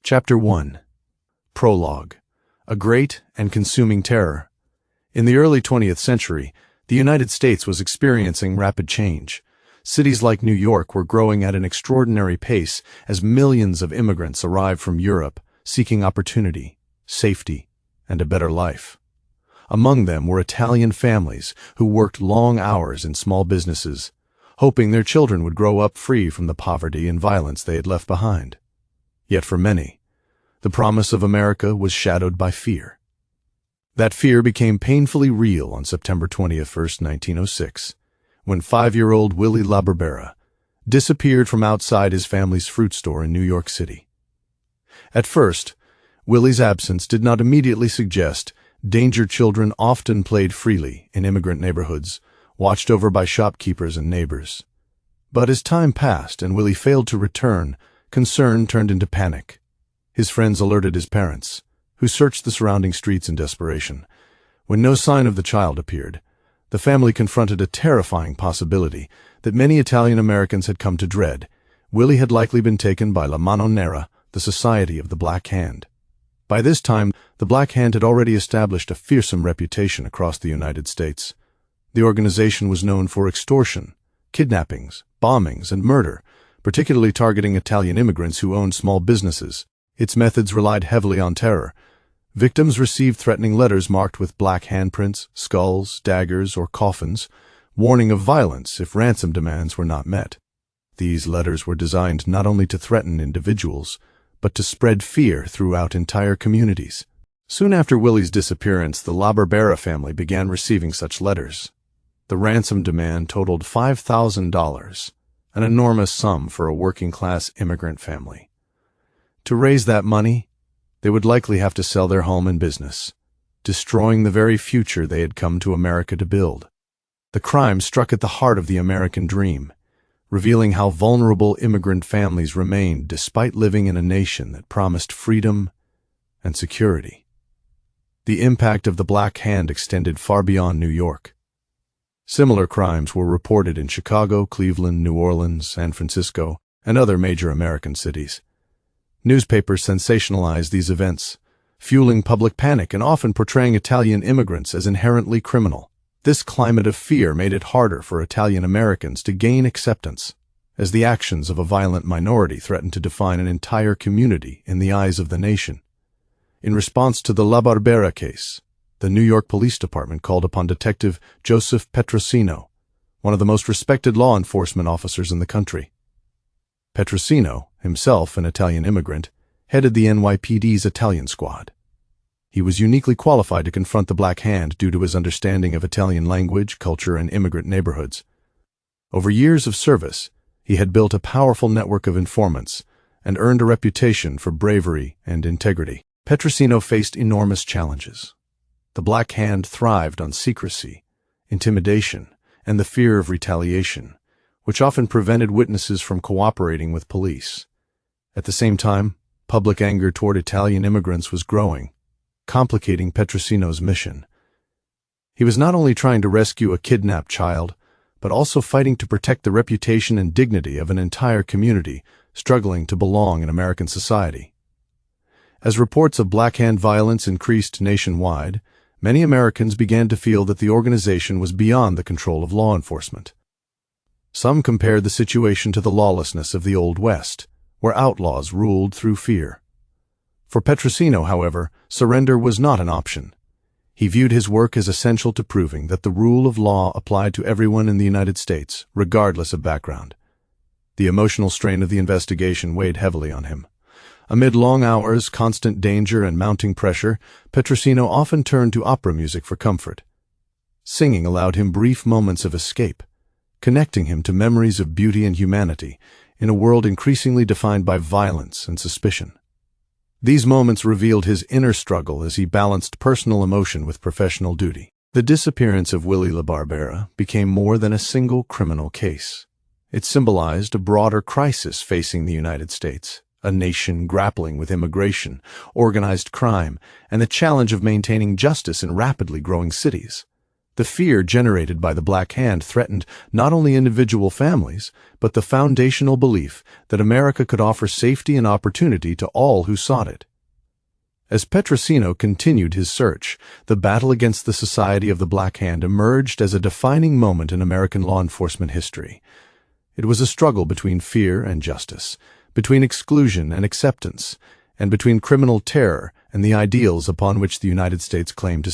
Chapter 1. Prologue. A Great and Consuming Terror. In the early 20th century, the United States was experiencing rapid change. Cities like New York were growing at an extraordinary pace as millions of immigrants arrived from Europe, seeking opportunity, safety, and a better life. Among them were Italian families who worked long hours in small businesses, hoping their children would grow up free from the poverty and violence they had left behind. Yet for many, the promise of America was shadowed by fear. That fear became painfully real on September 21st, 1906, when 5-year-old Willie LaBarbera disappeared from outside his family's fruit store in New York City. At first, Willie's absence did not immediately suggest danger. Children often played freely in immigrant neighborhoods, watched over by shopkeepers and neighbors. But as time passed and Willie failed to return, concern turned into panic. His friends alerted his parents, who searched the surrounding streets in desperation. When no sign of the child appeared, the family confronted a terrifying possibility that many Italian Americans had come to dread. Willie had likely been taken by La Mano Nera, the Society of the Black Hand. By this time, the Black Hand had already established a fearsome reputation across the United States. The organization was known for extortion, kidnappings, bombings, and murder, particularly targeting Italian immigrants who owned small businesses. Its methods relied heavily on terror. Victims received threatening letters marked with black handprints, skulls, daggers, or coffins, warning of violence if ransom demands were not met. These letters were designed not only to threaten individuals, but to spread fear throughout entire communities. Soon after Willie's disappearance, the LaBarbera family began receiving such letters. The ransom demand totaled $5,000, an enormous sum for a working-class immigrant family. To raise that money, they would likely have to sell their home and business, destroying the very future they had come to America to build. The crime struck at the heart of the American dream, revealing how vulnerable immigrant families remained despite living in a nation that promised freedom and security. The impact of the Black Hand extended far beyond New York. Similar crimes were reported in Chicago, Cleveland, New Orleans, San Francisco, and other major American cities. Newspapers sensationalized these events, fueling public panic and often portraying Italian immigrants as inherently criminal. This climate of fear made it harder for Italian Americans to gain acceptance, as the actions of a violent minority threatened to define an entire community in the eyes of the nation. In response to the LaBarbera case, the New York Police Department called upon Detective Joseph Petrosino, one of the most respected law enforcement officers in the country. Petrosino, himself an Italian immigrant, headed the NYPD's Italian squad. He was uniquely qualified to confront the Black Hand due to his understanding of Italian language, culture, and immigrant neighborhoods. Over years of service, he had built a powerful network of informants and earned a reputation for bravery and integrity. Petrosino faced enormous challenges. The Black Hand thrived on secrecy, intimidation, and the fear of retaliation, which often prevented witnesses from cooperating with police. At the same time, public anger toward Italian immigrants was growing, complicating Petrosino's mission. He was not only trying to rescue a kidnapped child, but also fighting to protect the reputation and dignity of an entire community struggling to belong in American society. As reports of Black Hand violence increased nationwide, many Americans began to feel that the organization was beyond the control of law enforcement. Some compared the situation to the lawlessness of the Old West, where outlaws ruled through fear. For Petrosino, however, surrender was not an option. He viewed his work as essential to proving that the rule of law applied to everyone in the United States, regardless of background. The emotional strain of the investigation weighed heavily on him. Amid long hours, constant danger, and mounting pressure, Petrosino often turned to opera music for comfort. Singing allowed him brief moments of escape, connecting him to memories of beauty and humanity in a world increasingly defined by violence and suspicion. These moments revealed his inner struggle as he balanced personal emotion with professional duty. The disappearance of Willie LaBarbera became more than a single criminal case. It symbolized a broader crisis facing the United States, a nation grappling with immigration, organized crime, and the challenge of maintaining justice in rapidly growing cities. The fear generated by the Black Hand threatened not only individual families, but the foundational belief that America could offer safety and opportunity to all who sought it. As Petrosino continued his search, the battle against the Society of the Black Hand emerged as a defining moment in American law enforcement history. It was a struggle between fear and justice, between exclusion and acceptance, and between criminal terror and the ideals upon which the United States claimed to